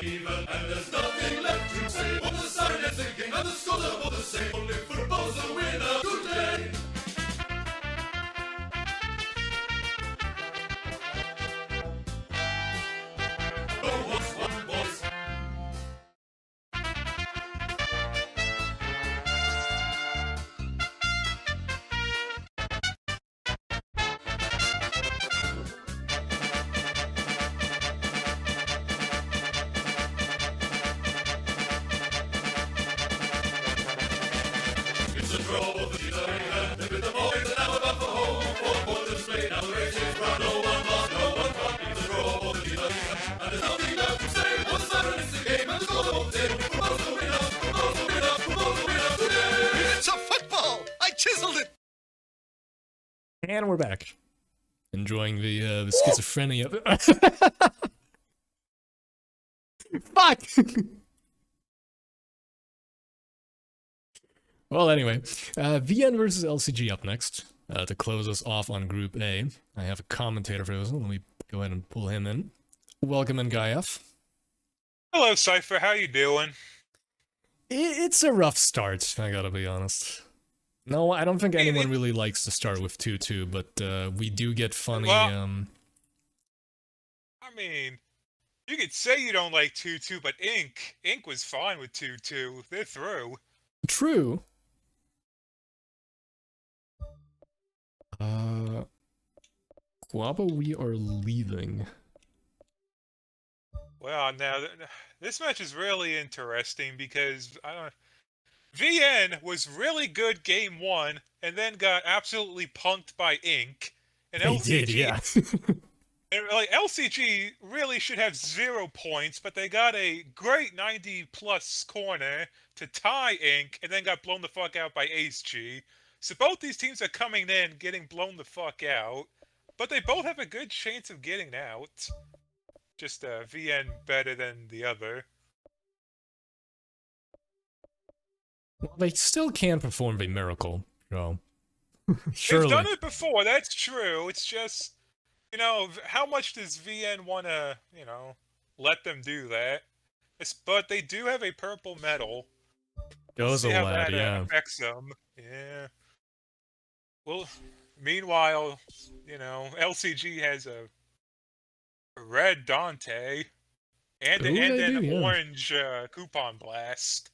even, and there's nothing left to say. All the siren is singing, and the scores are all the same. Only football's the winner today. Oh, what's one boys? It's a draw with the teams are even. They bid the boys and now about for home. Four points display, now the race is run. No one lost, no one caught. It's a draw with the teams are even. And there's nothing left to say. All the siren is the game, and the scores are all the same. Football's the winner, football's the winner, football's the winner today. It's a football! I chiseled it! And we're back. Enjoying the schizophrenia. Fuck! Well, anyway, VN versus LCG up next. To close us off on Group A. I have a commentator for this one. Let me go ahead and pull him in. Welcome in, Guy F. Hello, Cypher. How you doing? It's a rough start, I gotta be honest. No, I don't think anyone really likes to start with 2-2, but we do get funny, Well, I mean, you could say you don't like 2-2, but Ink was fine with 2-2. They're through. True. Guaba, we are leaving. Well, now this match is really interesting because VN was really good game 1 and then got absolutely punked by Ink. And They LCG, did, yeah. and, like, LCG really should have 0 points, but they got a great 90+ corner to tie Ink, and then got blown the fuck out by Ace G. So both these teams are coming in, getting blown the fuck out, but they both have a good chance of getting out. Just VN better than the other. Well, they still can perform a miracle, so... Surely. They've done it before, that's true. It's just, you know, how much does VN want to, you know, let them do that? But they do have a purple medal. Goes a See how lad, that yeah. affects them. Yeah. Well, meanwhile, you know, LCG has a red Dante and Ooh, an they do, yeah. orange coupon blast.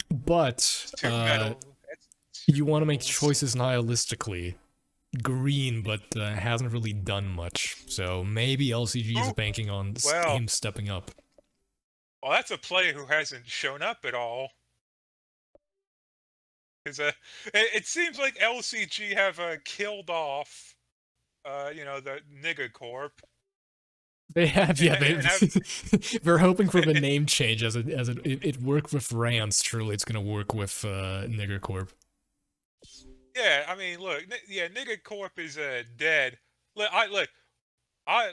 But, Two medal. you want to make choices nihilistically. Green, but hasn't really done much. So maybe LCG is banking on him stepping up. Well, that's a player who hasn't shown up at all. Because it seems like LCG have killed off, you know, the Nigga Corp. They have, yeah. They're hoping for the name change as it worked with Rance. Surely it's gonna work with Nigger Corp. Yeah, I mean, look, yeah, Nigga Corp is dead. I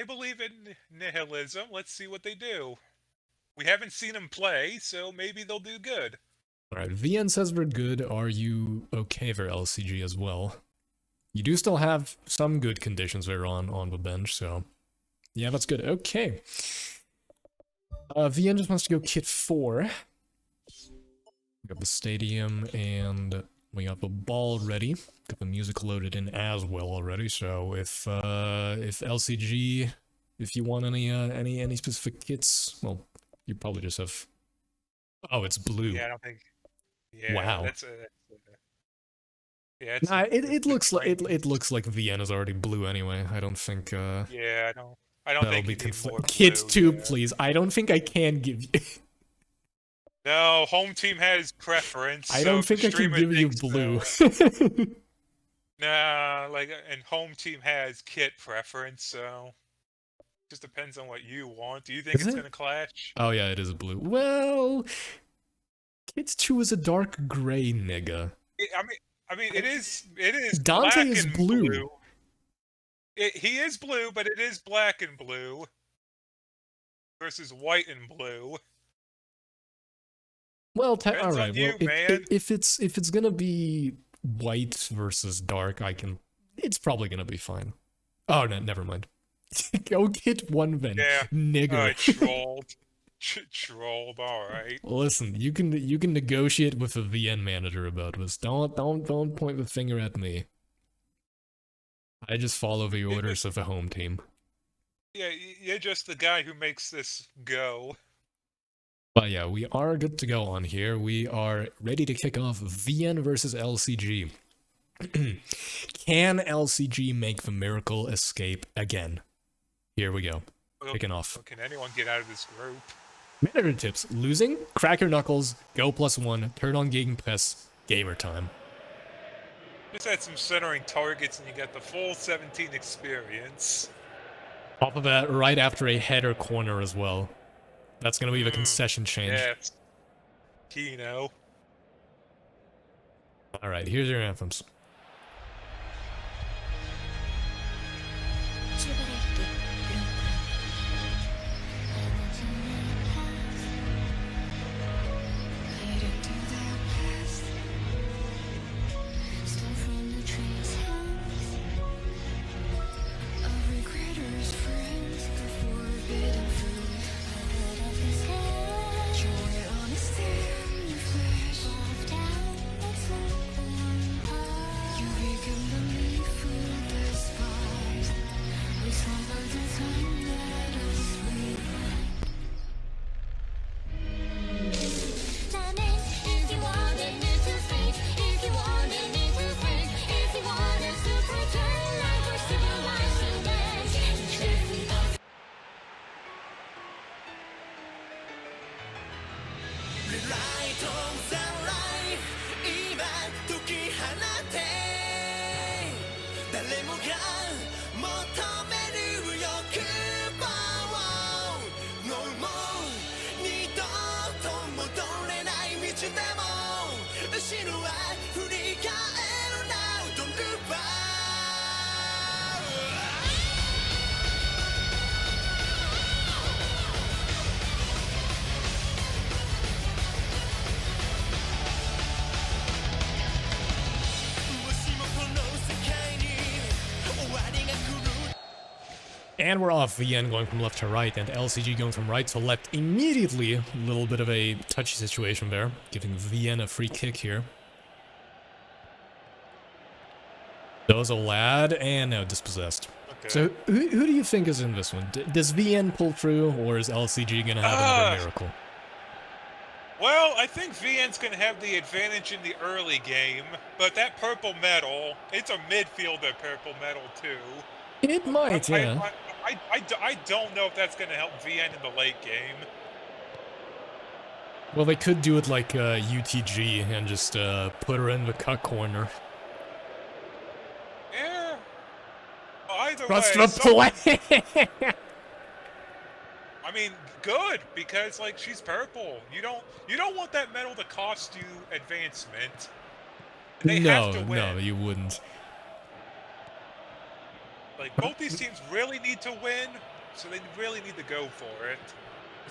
believe in nihilism. Let's see what they do. We haven't seen them play, so maybe they'll do good. Alright, VN says we're good. Are you okay for LCG as well? You do still have some good conditions there on the bench, so... Yeah, that's good. Okay. VN just wants to go kit 4. We got the stadium, and we got the ball ready. Got the music loaded in as well already, so if LCG, if you want any specific kits, well, you probably just have... Oh, it's blue. Yeah, I don't think... Yeah, wow. Yeah, nah, it looks like it looks like VN is already blue anyway. I don't think. Yeah, I don't think. Be more Kit blue, 2, please. I don't think I can give you. No, home team has preference. I don't think I can give you blue. Nah, and home team has kit preference, so just depends on what you want. Do you think it's gonna clash? Oh yeah, it is blue. Well, Kit 2 is a dark gray nigga. I mean, it is. Dante black is and blue. He is blue, but it is black and blue versus white and blue. Well, all right. You, well, if it's gonna be white versus dark, it's probably gonna be fine. Oh no, never mind. Go get one then, Yeah. nigger. Alright, trolled. Trolled, alright. Listen, you can negotiate with the VN manager about this. Don't point the finger at me. I just follow the orders of the home team. Yeah, you're just the guy who makes this go. But yeah, we are good to go on here. We are ready to kick off VN versus LCG. Can LCG make the miracle escape again? Here we go. Well, Kicking off. Can anyone get out of this group? Manager tips. Losing, crack your knuckles, go +1, turn on Gegenpress, gamer time. Just add some centering targets and you get the full 17 experience. Off of that, right after a header corner as well. That's gonna be the concession change. Yes. Kino. Alright, here's your anthems. And we're off. VN going from left to right, and LCG going from right to left immediately. A little bit of a touchy situation there, giving VN a free kick here. Does a lad, and now dispossessed. Okay. So, who do you think is in this one? Does VN pull through, or is LCG gonna have another miracle? Well, I think VN's gonna have the advantage in the early game, but that purple medal, it's a midfielder purple medal too. It might, yeah. I don't know if that's going to help VN in the late game. Well, they could do it like UTG and just put her in the cut corner. Yeah. Well, either Trust way, the play! I mean, good, because like she's purple. You don't want that medal to cost you advancement. They have to win. No, you wouldn't. Like, both these teams really need to win, so they really need to go for it.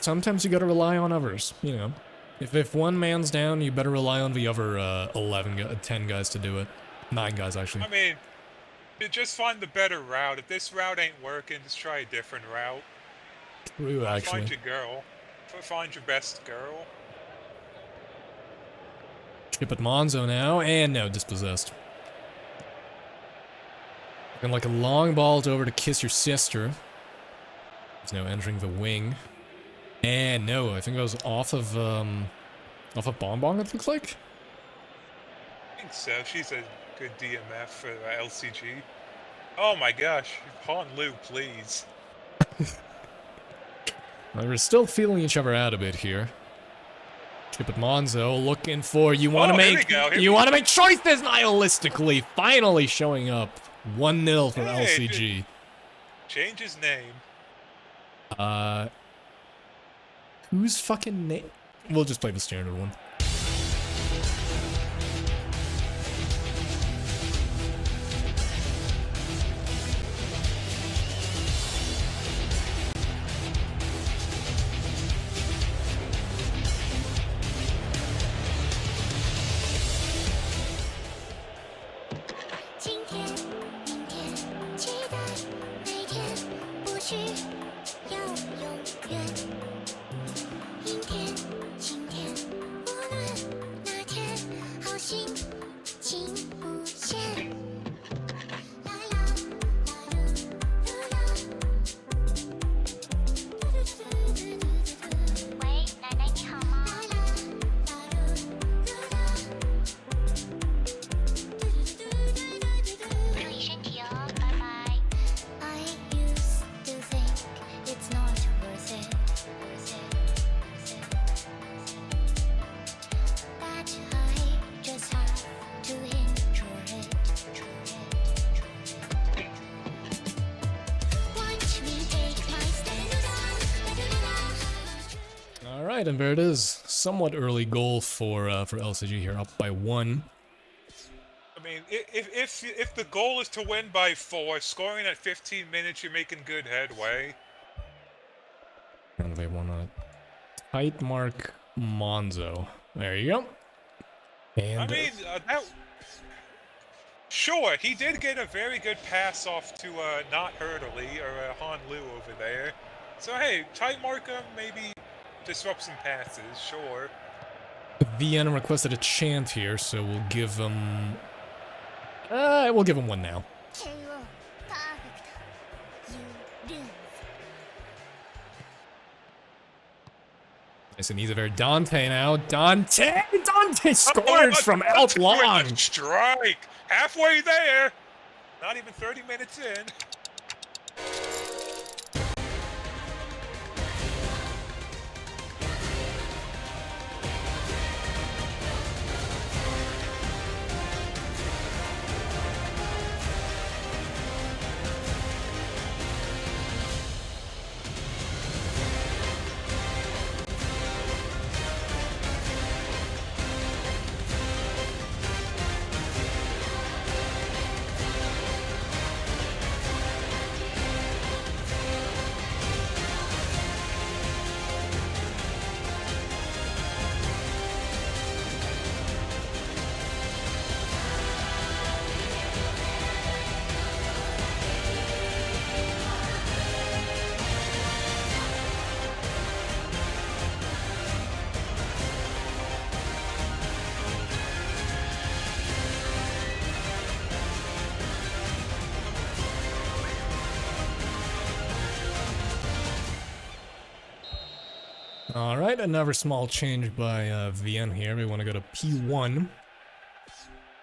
Sometimes you gotta rely on others, you know. If one man's down, you better rely on the other 10 guys to do it. 9 guys, actually. I mean, you just find the better route. If this route ain't working, just try a different route. True, actually. Find your girl. Find your best girl. Chip at Monzo now, and no, dispossessed. And like a long ball over to kiss your sister. He's now entering the wing. And no, I think that was off of Bonbon, it looks like? I think so. She's a good DMF for LCG. Oh my gosh. Han Lu, please. We're still feeling each other out a bit here. Chip at Monzo looking for you want to make choices nihilistically, finally showing up. 1-0 for LCG. Change his name. Whose fucking name? We'll just play the standard one. 需要永远。阴天、晴天，无论哪天，好心情无限。啦啦啦噜噜啦。喂，奶奶你好吗？注意身体哦，拜拜。I used to think it's not worth it, that I just have to enjoy it. Watch me take my stand. All right, and there it is. Somewhat early goal for LCG here, up by 1. I mean, if the goal is to win by 4, scoring at 15 minutes, you're making good headway. And they want to tight mark Monzo. There you go. And I mean, sure, he did get a very good pass off to not Hurtley or Han Lu over there. So hey, tight mark him, maybe disrupt some passes, sure. VN requested a chant here, so we'll give him. We'll give him one now. KO, perfect. You lose. Nice and easy there. Dante now. Dante scores from out long. Strike! Halfway there! Not even 30 minutes in. Alright, another small change by VN here. We want to go to P1.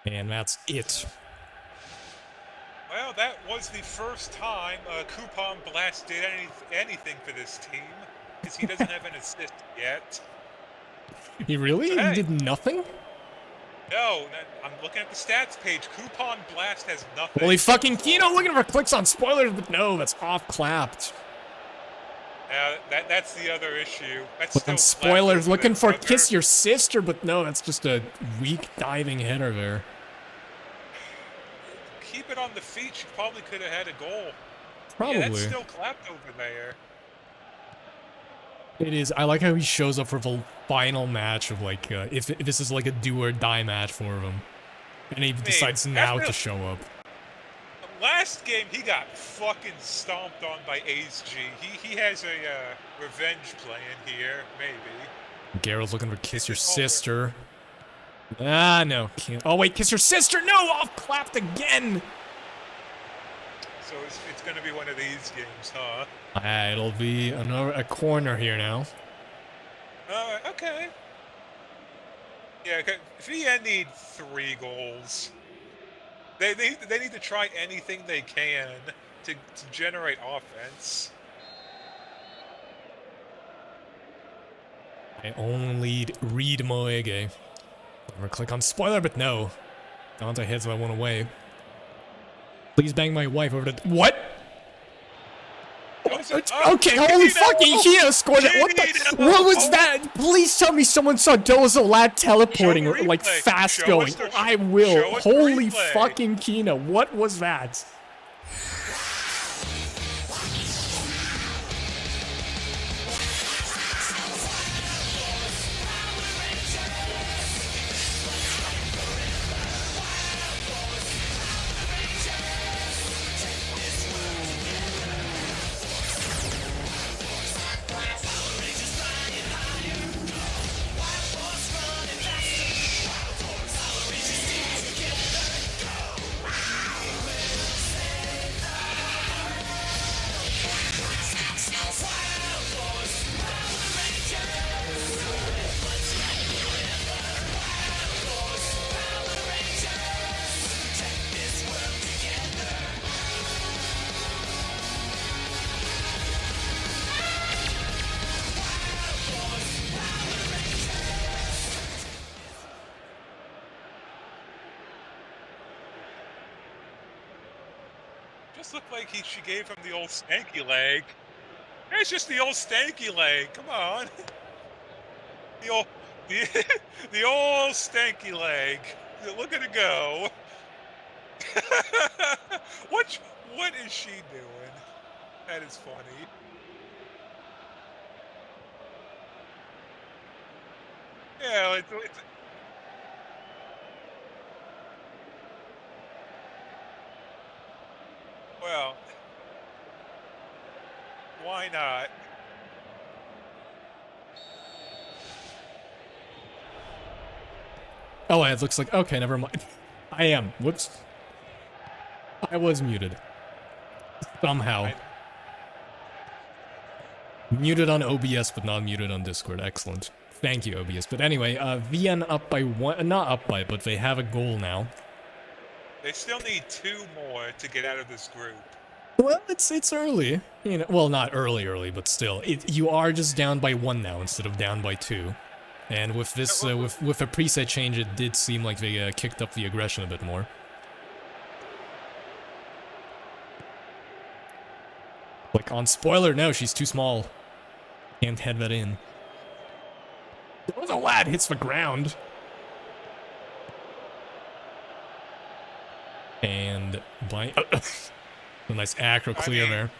And that's it. Well, that was the first time Coupon Blast did anything for this team, because he doesn't have an assist yet. He really? Hey. He did nothing? No, I'm looking at the stats page. Coupon Blast has nothing. Holy fucking Kino looking for clicks on spoilers, but no, that's off-clapped. That's the other issue. That's Look on still spoilers, left looking for over. Kiss Your Sister, but no, that's just a weak diving hitter there. Keep it on the feet. You probably could have had a goal. Probably. Yeah, that's still clapped over there. It is. I like how he shows up for the final match of like, if this is like a do or die match for him. And he decides now to show up. Last game, he got fucking stomped on by Ace G. He has a revenge plan here, maybe. Garrel's looking for Kiss Your Sister. Ah, no. Can't. Oh, wait, Kiss Your Sister! No! Off-clapped again! So it's going to be one of these games, huh? It'll be a corner here now. Okay. Yeah, VN need 3 goals. They need to try anything they can to generate offense. I only read Moege. Or click on spoiler, but no. Dante heads my one away. Please bang my wife over the. What? Okay, holy fucking Hina scored it. What the? What was that? Please tell me someone saw Dozo Lad teleporting or like fast going. I will. Holy fucking Kina. What was that? almost looked like she gave him the old stanky leg. It's just the old stanky leg. Come on. The old, the, the old stanky leg. Look at it go. What is she doing? That is funny. Yeah, it's well, why not? Oh, it looks like... Okay, never mind. I am. Whoops. I was muted. Somehow. Muted on OBS, but not muted on Discord. Excellent. Thank you, OBS. But anyway, VN up by one... Not up by, but they have a goal now. They still need 2 more to get out of this group. Well, it's early. You know, well, not early, but still. You are just down by 1 now instead of down by 2. And with this, with a preset change, it did seem like they kicked up the aggression a bit more. Like on spoiler, no, she's too small. Can't head that in. There was a lad hits the ground. And by a nice acro clear there.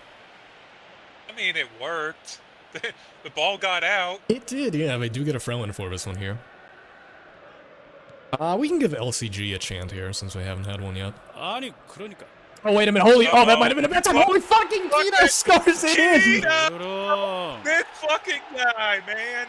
I mean, it worked. The ball got out. It did, yeah. They do get a throw-in for this one here. We can give LCG a chant here since we haven't had one yet. Oh, wait a minute. Holy... Oh, that might have been a bad time. Holy fucking Kino scores it in! This fucking guy, man.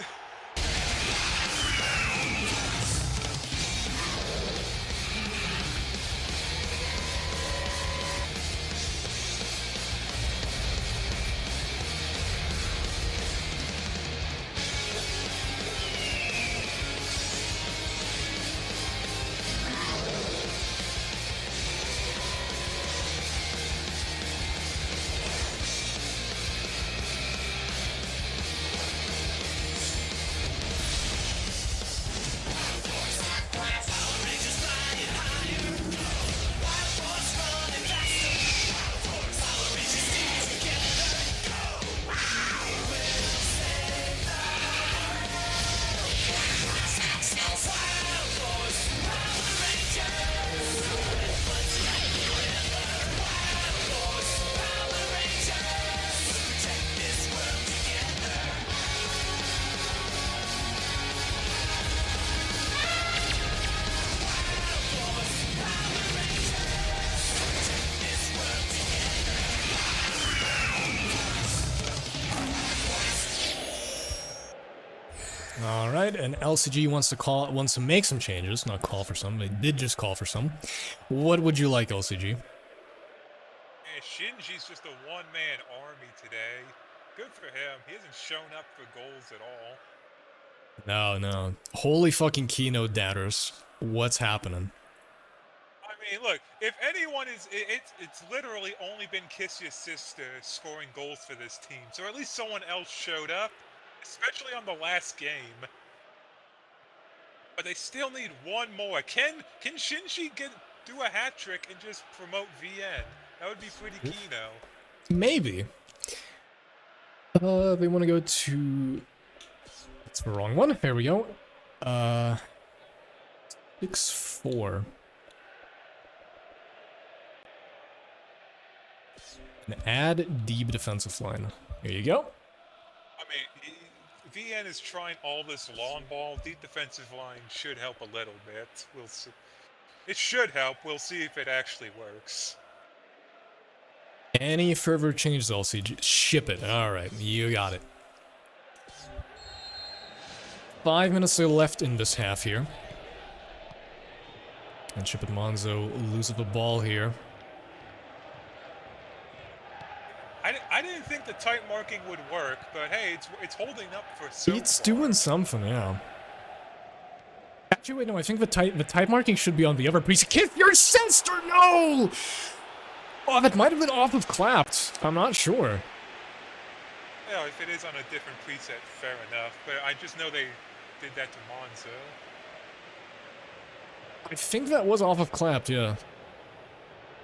Alright, and LCG wants to make some changes, not call for some. They did just call for some. What would you like, LCG? Man, Shinji's just a one-man army today. Good for him. He hasn't shown up for goals at all. No. Holy fucking keynote datters. What's happening? I mean, look, if anyone is... It's literally only been Kissia's sister scoring goals for this team, so at least someone else showed up, especially on the last game. But they still need 1 more. Can Shinji do a hat-trick and just promote VN? That would be pretty key-no. Maybe. They want to go to... That's the wrong one. There we go. 6-4. And add deep defensive line. Here you go. I mean, VN is trying all this long ball. Deep defensive line should help a little bit. We'll see. It should help. We'll see if it actually works. Any further changes, LCG? Ship it. Alright, you got it. 5 minutes left in this half here. And Chip and Monzo loses the ball here. I didn't think the tight marking would work, but hey, it's holding up for so It's far. doing something, yeah. Actually, wait, no, I think the tight marking should be on the other priest. Kiss your sister, no! Oh, that might have been off of clapped. I'm not sure. Yeah, if it is on a different preset, fair enough. But I just know they did that to Monzo. I think that was off of clapped, yeah.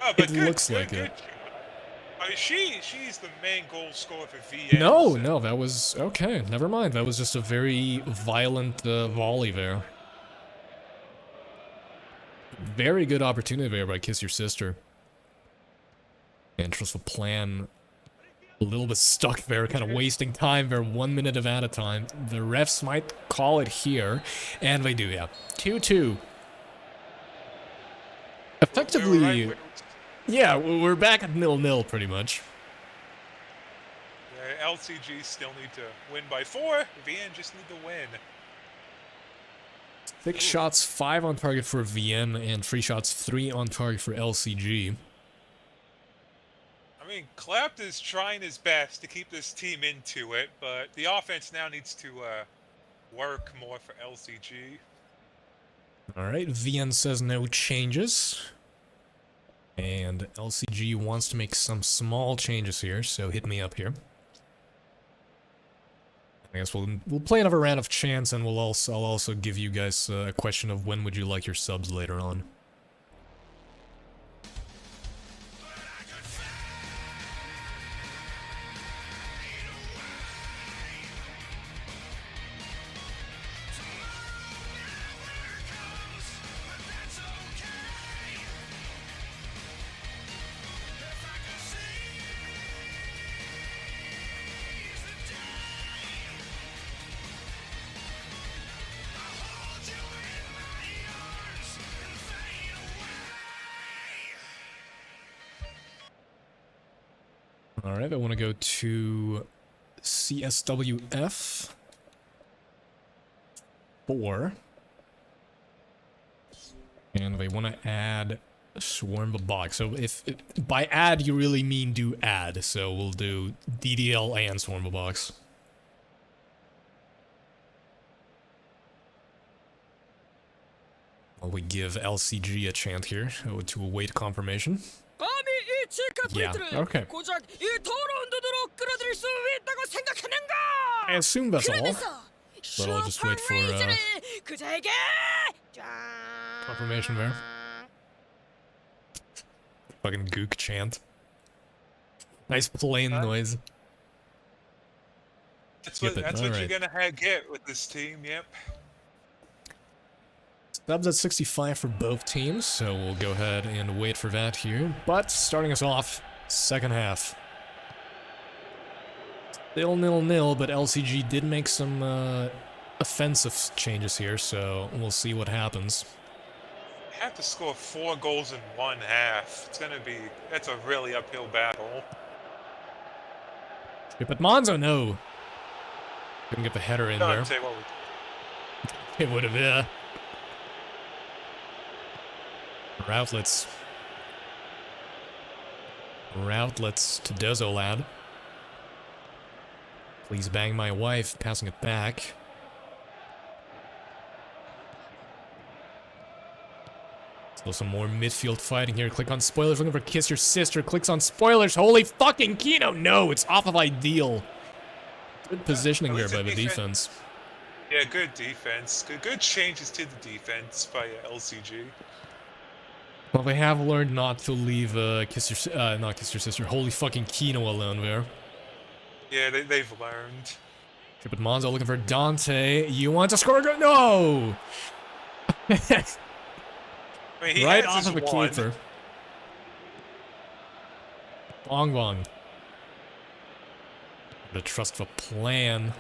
Oh, but It good, looks good, like good. it. I mean, she's the main goal scorer for VN. No, so- no, that was okay. Never mind. That was just a very violent volley there. Very good opportunity there by Kiss Your Sister. And just the plan a little bit stuck there, kind of wasting time there, 1 minute of at a time. The refs might call it here, and they do, yeah. 2-2. Effectively, we were right, yeah, we're back at 0-0 pretty much. LCG still need to win by 4. VN just need to win. 6 shots, 5 on target for VN, and 3 shots, 3 on target for LCG. I mean, Clapt is trying his best to keep this team into it, but the offense now needs to work more for LCG. Alright, VN says no changes. And LCG wants to make some small changes here, so hit me up here. I guess we'll play another round of chance, and I'll also give you guys a question of when would you like your subs later on. Alright, I want to go to CSWF 4. And they want to add Swarm box. So if by add you really mean do add, so we'll do DDL and Swarm box. While we give LCG a chant here to await confirmation. Yeah, okay. I assume that's all. But I'll just wait for confirmation there. Fucking gook chant. Nice plain noise. That's Skip what, it, that's what alright. you're gonna get with this team, yep. Subs at 65 for both teams, so we'll go ahead and wait for that here. But starting us off, second half. Still 0-0, but LCG did make some offensive changes here, so we'll see what happens. You have to score 4 goals in 1 half. That's a really uphill battle. Yeah, but Monzo, no. Couldn't get the header in there. Dante, what It would have, yeah. Routlets. Routlets to Dozolad. Please bang my wife, passing it back. Still some more midfield fighting here. Click on spoilers, looking for Kiss Your Sister. Clicks on spoilers. Holy fucking Kino! No, it's off of ideal. Good positioning At there least by the the defense. Yeah, good defense. Good changes to the defense by LCG. Well, they have learned not to leave not Kiss Your Sister, Holy fucking Kino alone there. Yeah, they've learned. But Monzo looking for Dante. You want to score a goal? No! I mean, he Right has off his of a one. keeper. Bong Bong. The trust of a plan.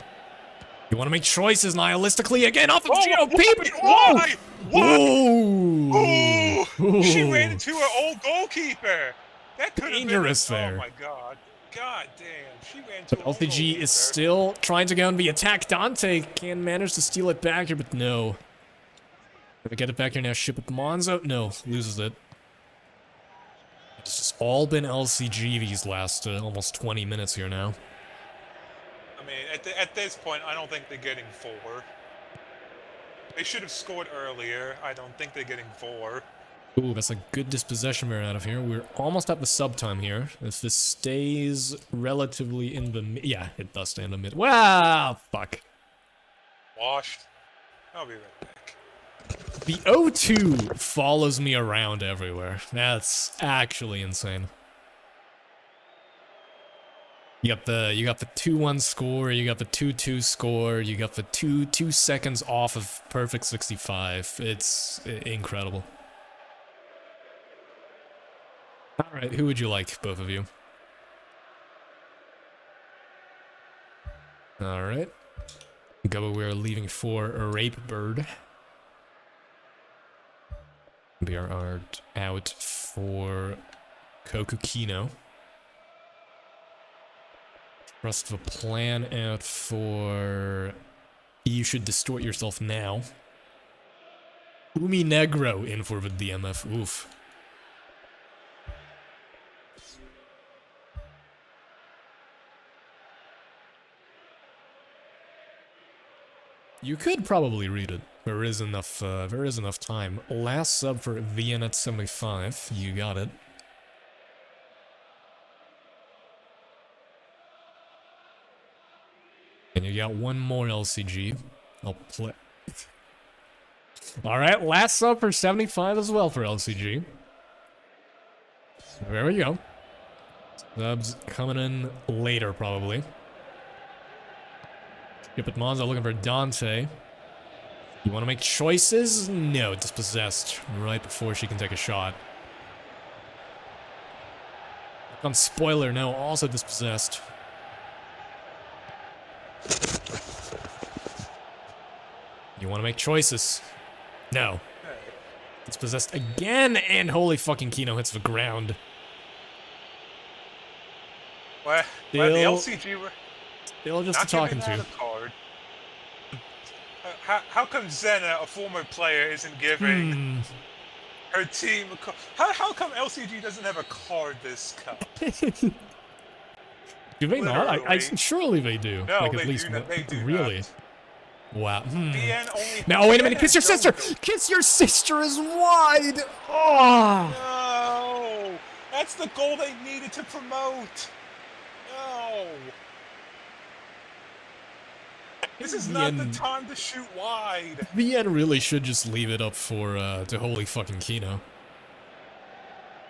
You want to make choices nihilistically again off of GOP, but Why? Why? Whoa! Ooh, she Ooh. ran into her old goalkeeper. That could have Dangerous been, there. Oh my god. God damn. She ran into her old LPG goalkeeper. is still trying to go on the attack. Dante can manage to steal it back here, but no. Gonna get it back here now. Ship it to Monzo. No, loses it. It's just all been LCG these last almost 20 minutes here now. I mean, at this point, I don't think they're getting 4. They should have scored earlier. I don't think they're getting 4. Ooh, that's a good dispossession we're out of here. We're almost at the sub time here. If this stays relatively in the yeah, it does stay in the mid. Wow, fuck. Washed. I'll be right back. The O2 follows me around everywhere. That's actually insane. You got the 2-1 score, you got the 2-2 score, you got the 2 seconds off of perfect 65. It's incredible. Alright, who would you like, both of you? Alright. Gubba, we're leaving for Rape Bird. We are out for Kokukino. Trust the plan out for You Should Distort Yourself Now. Umi Negro in for the DMF. Oof. You could probably read it. There is enough time. Last sub for Vienna 75. You got it. And you got one more LCG. I'll play. Alright, last sub for 75 as well for LCG. There we go. Subs coming in later, probably. Yep, at Monza looking for Dante. You want to make choices? No, dispossessed right before she can take a shot. On spoiler, no, also dispossessed. You want to make choices? No. Dispossessed again, and holy fucking Kino hits the ground. Well, the LCG were Still just not talking giving to. out a card. How come Zena, a former player, isn't giving her team a card? How come LCG doesn't have a card this cup? Do they not? I Literally. surely they do. No, like at they least do not. They do really. not. Wow. BN only. Now wait a minute. BN Kiss your has sister. Dozo. Kiss your sister is wide. Oh. No, that's the goal they needed to promote. No. This is not the time to shoot wide. The end really should just leave it up for to holy fucking Kino.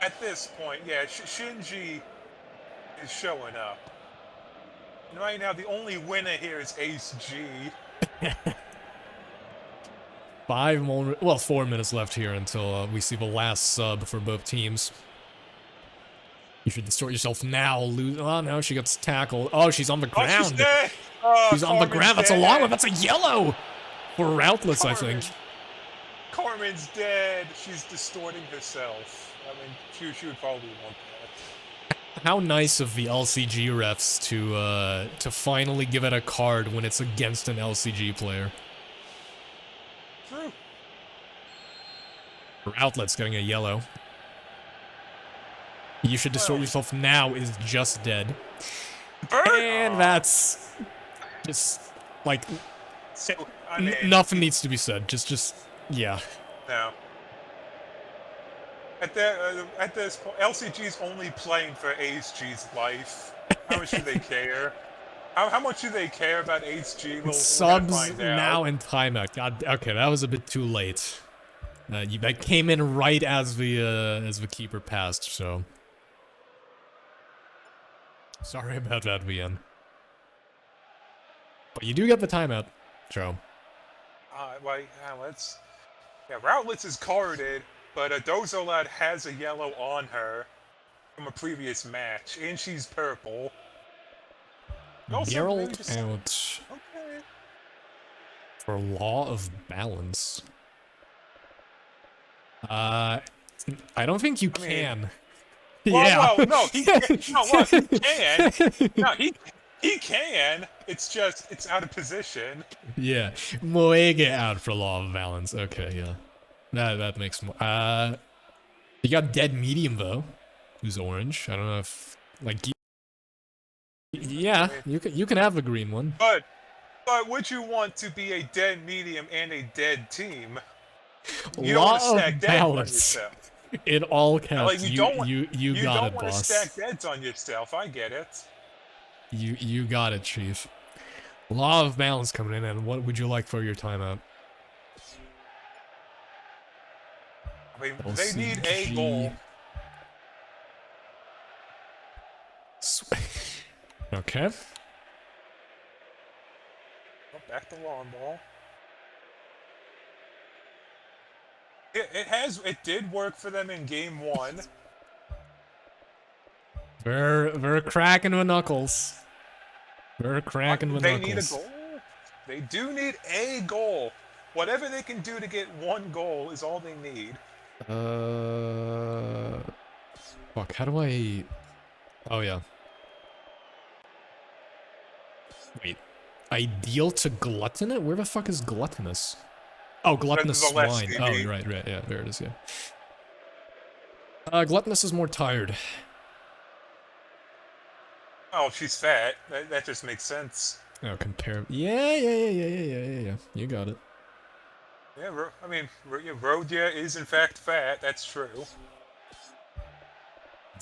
At this point, yeah, Shinji is showing up. And right now, the only winner here is Ace G. 4 minutes left here until we see the last sub for both teams. You should distort yourself now. Lose. Oh no, she gets tackled. Oh, she's on the Oh, she's ground. dead. Oh, She's on the Carmen's ground. That's a dead. long one. That's a yellow for Routless, I think. Carmen's dead. She's distorting herself. I mean, she would probably want that. How nice of the LCG refs to finally give it a card when it's against an LCG player. True. Routless getting a yellow. You should distort yourself now is just dead. And that's just like So, I mean, nothing needs to be said. Just yeah. no. At this point, LCG's only playing for Ace G's life. How much do they care? How much do they care about Ace G? We're gonna Subs find out. now and timeout. God, okay, that was a bit too late. That came in right as the keeper passed. So sorry about that, VN. But you do get the timeout, Joe. Yeah, Routlets is carded, but Dozolad has a yellow on her from a previous match, and she's purple. Also, maybe Geralt just- out Okay. for Law of Balance. I don't think you mean- can. Well, no, he can. No, he can. It's just, it's out of position. Yeah, Moege out for Law of Balance. Okay, yeah, that makes more. You got Dead Medium though, who's orange. I don't know if like. Yeah, you can have the green one. But would you want to be a dead medium and a dead team? You don't Law want to stack of deads on Balance. yourself. It all counts. Like, you don't got you it, don't want to boss. stack deads on yourself. I get it. You got it, Chief. Law of Balance coming in, and what would you like for your timeout? I mean, they need a goal. Okay. Oh, back to long ball. It did work for them in game 1. We're cracking with knuckles. We're cracking with They knuckles. need a goal. They do need a goal. Whatever they can do to get 1 goal is all they need. Fuck, how do I... Oh, yeah. Wait. Ideal to gluttonous? Where the fuck is gluttonous? Oh, gluttonous the left swine. Oh, CB. right, yeah, there it is, yeah. Gluttonous is more tired. Oh, she's fat. That just makes sense. Oh, compare... Yeah. You got it. Yeah, I mean, Rhodia is in fact fat. That's true.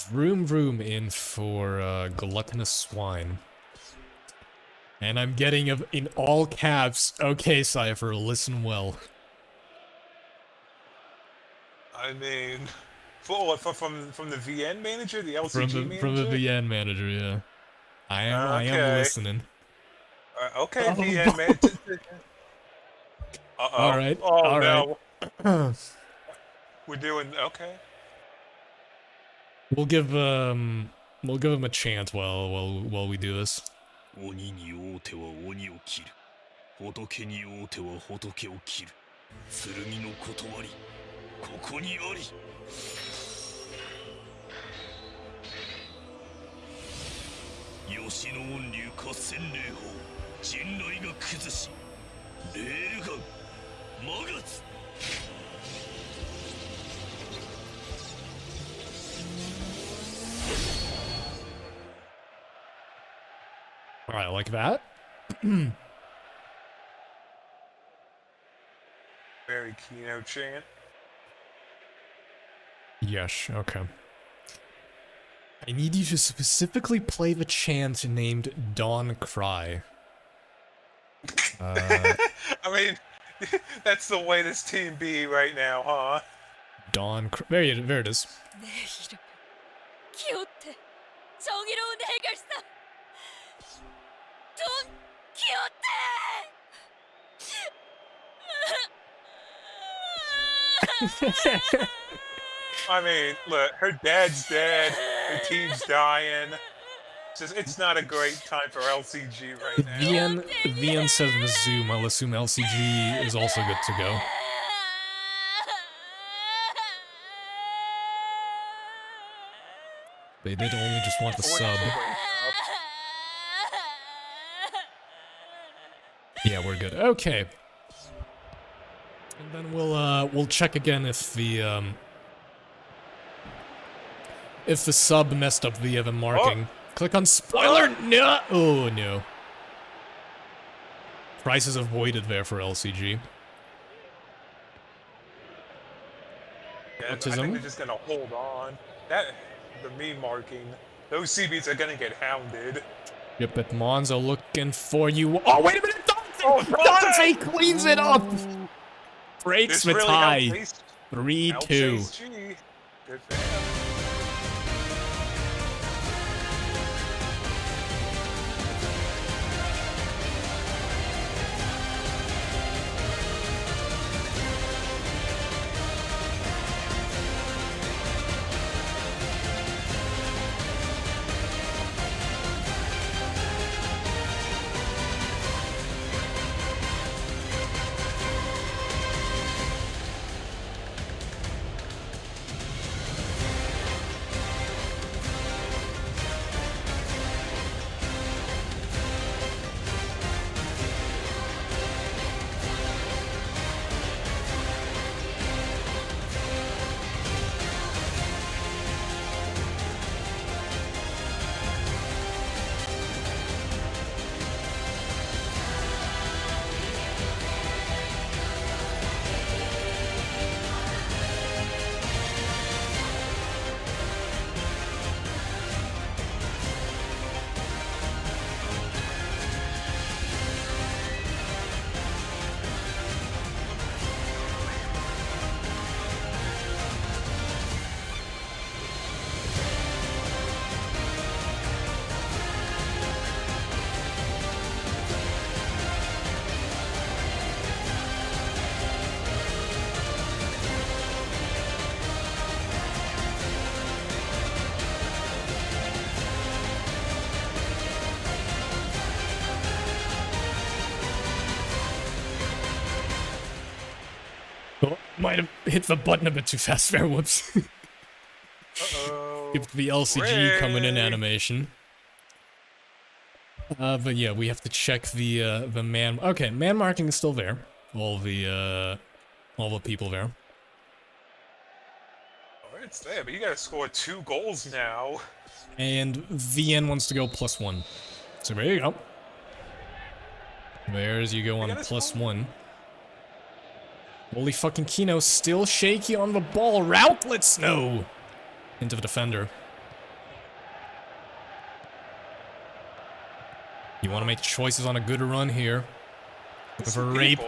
Vroom in for gluttonous swine. And I'm getting in all caps, okay, Cypher, listen well. I mean, from the VN manager, the LCG manager. From the VN manager, yeah. I am listening. Okay, VN manager. Uh-oh. All right. Oh all no. right. We're doing okay. We'll give him a chance while we do this. 鬼に王手は鬼を切る。仏に王手は仏を切る。剣の断り、ここにあり。吉野音流合戦霊砲、陣雷が崩し、レールガン、マガツ。Alright, like that. Very Kino chant. Yes, okay. I need you to specifically play the chant named Dawn Cry. I mean, that's the way this team be right now, huh? Dawn Cry. There it is. 내 이름은 키오테 정의로운 해결사 돈 키오테. I mean, look, her dad's dead, her team's dying. It's not a great time for LCG right now. VN says resume. I'll assume LCG is also good to go. They did only just want the sub. Yeah, we're good. Okay. And then we'll check again if the sub messed up the marking. Click on spoiler. No. Oh no. Price is avoided there for LCG. Yeah, I Autism? think they're just gonna hold on. The meme marking. Those CBs are gonna get hounded. Yep, but Monzo looking for you. Oh wait a minute! Dante cleans it up. Breaks This the really tie. helped 3-2. Chase G. Good for him. Might have hit the button a bit too fast there, whoops. Uh-oh. Give the LCG coming in Ray. animation. But yeah, we have to check the man. Okay, man marking is still there. All the people there. Oh, it's there, but you gotta score 2 goals now. And VN wants to go +1. So there you go. There's you go on gotta +1. Holy fucking Kino, still shaky on the ball. Routlets, no! Into the defender. You want to make choices on a good run here. Looking for Rape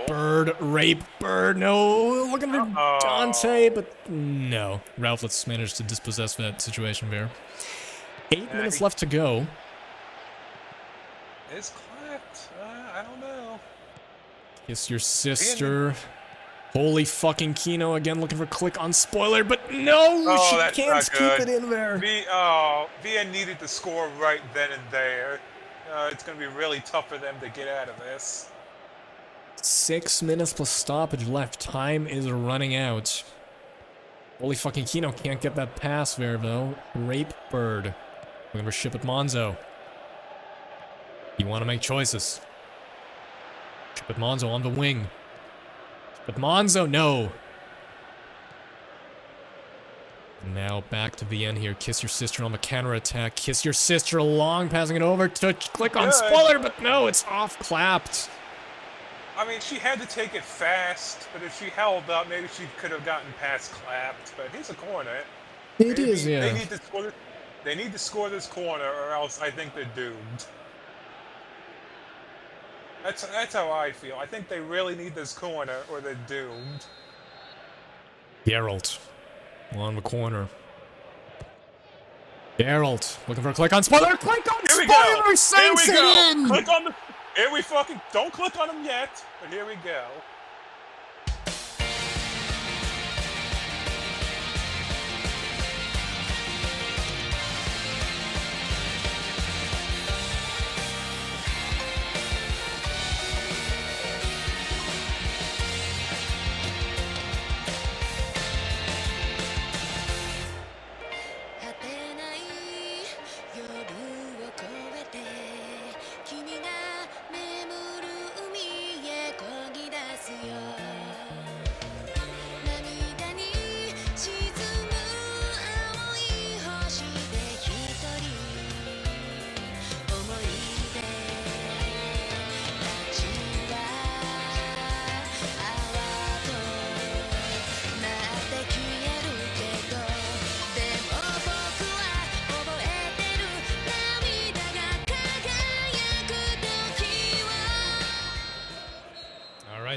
Bird, no! Looking for Dante, but no. Routlets managed to dispossess that situation there. 8 minutes left to go. It's clapped. I don't know. Kiss your sister. Holy fucking Kino again looking for click on spoiler, but no! Oh, she that's can't not keep good. it in there. VN needed to score right then and there. It's gonna be really tough for them to get out of this. 6 minutes plus stoppage left. Time is running out. Holy fucking Kino can't get that pass there though. Rape Bird. Looking for ship at Monzo. You want to make choices. Ship at Monzo on the wing. But Monzo, no. Now back to the end here. Kiss your sister on the counter attack. Kiss your sister long, passing it over to click on Good. spoiler, but no, it's off clapped. I mean, she had to take it fast, but if she held up, maybe she could have gotten past clapped. But here's a corner. It is, yeah. They need to score. They need to score this corner, or else I think they're doomed. That's how I feel. I think they really need this corner, or they're doomed. Geralt on the corner. Geralt looking for a click on spoiler. Click on Here we spoiler. go. Sinks Here we go. it in. Click on the. Here we fucking don't click on them yet, but here we go.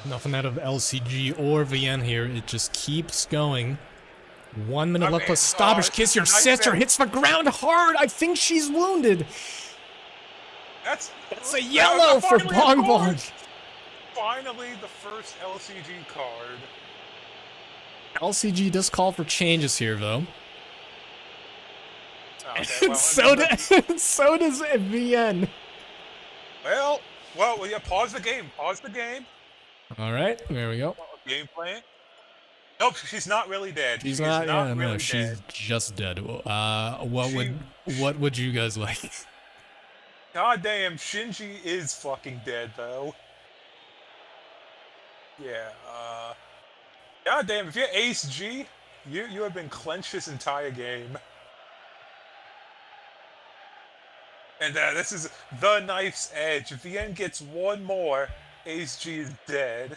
Nothing out of LCG or VN here. It just keeps going. 1 minute left plus stoppage. Kiss your sister. Hits the ground hard. I think she's wounded. That's a yellow for finally Bongbong. Finally, the first LCG card. LCG does call for changes here, though. Okay, well, so does VN. Well, yeah. Pause the game. Pause the game. All right, there we go. Game plan. Nope, she's not really dead. She's not. Yeah, really no, she's dead. just dead. What would you guys like? Goddamn, Shinji is fucking dead though. Yeah. Goddamn, if you're Ace G, you have been clenched this entire game. And this is the knife's edge. If the end gets one more, Ace G is dead.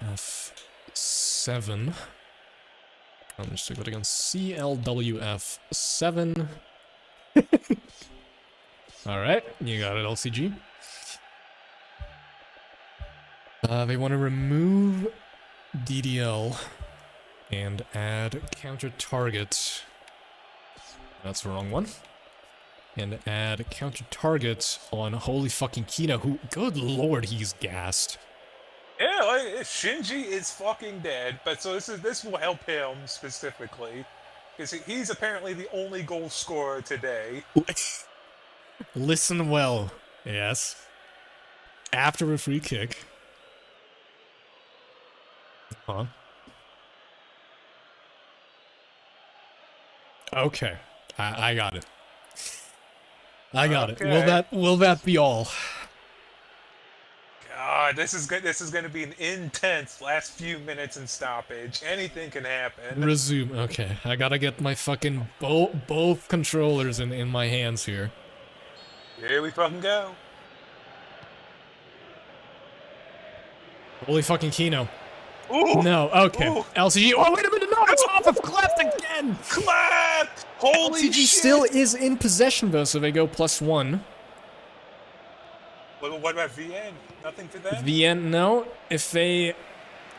F7. I'm just going to again. CLWF 7. Alright, you got it, LCG. They want to remove DDL and add counter target. That's the wrong one. And add counter target on holy fucking Kino, who, good lord, he's gassed. Yeah, like, Shinji is fucking dead, but so this will help him specifically. Because he's apparently the only goal scorer today. Listen well. Yes. After a free kick. Huh? Okay. I got it. I got it. Okay. Will that be all? God, this is good. This is going to be an intense last few minutes in stoppage. Anything can happen. Resume. Okay. I gotta get my fucking both controllers in my hands here. Here we fucking go. Holy fucking Kino. Ooh, No, okay. Ooh. LCG. Oh, wait a minute, no, it's off of Cleft again! clap! Holy LCG shit! still is in possession though, so they go +1. What about VN? Nothing for them. VN, no. If they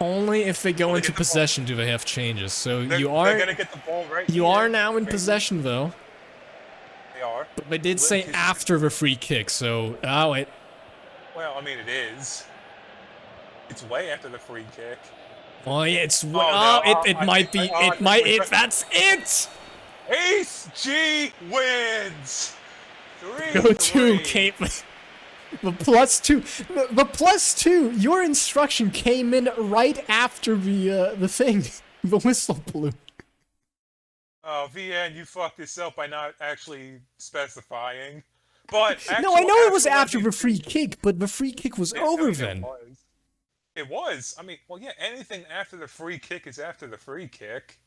go they into get the ball. possession do they have changes. So They're gonna get the ball right. you here. are now in Maybe. possession though. They are. But they did say Lick- after the free kick, so wait. Well, I mean, it is. It's way after the free kick. Oh yeah, it's no, it I might think- be I it think might we- it that's it! Ace G wins. 3-3. Go to Cape. The +2. The +2. Your instruction came in right after the thing. The whistle blew. Oh, VN, you fucked yourself by not actually specifying. But No, I know it was actual after the MVP free kick, but the free kick was I over mean, then. It was. I mean, well, yeah, anything after the free kick is after the free kick.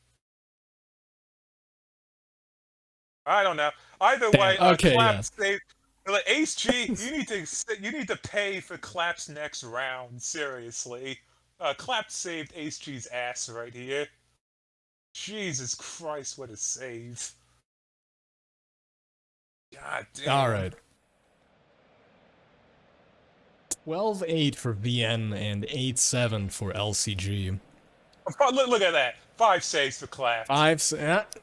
I don't know. Either Damn, way, okay, Claps saved. Like, Ace G, you need to pay for Clap's next round. Seriously, Clap saved Ace G's ass right here. Jesus Christ, what a save! God damn. All right. 12-8 for VN and 8-7 for LCG. Oh, look at that. 5 saves for Clap.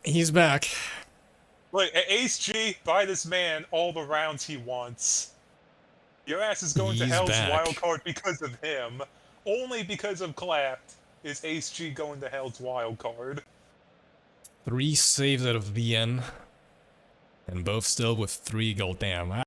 He's back. Look, Ace G, buy this man all the rounds he wants. Your ass is going to He's Hell's back. Wildcard because of him. Only because of Clapped is Ace G going to Hell's Wildcard. 3 saves out of VN. And both still with 3 gold. Damn.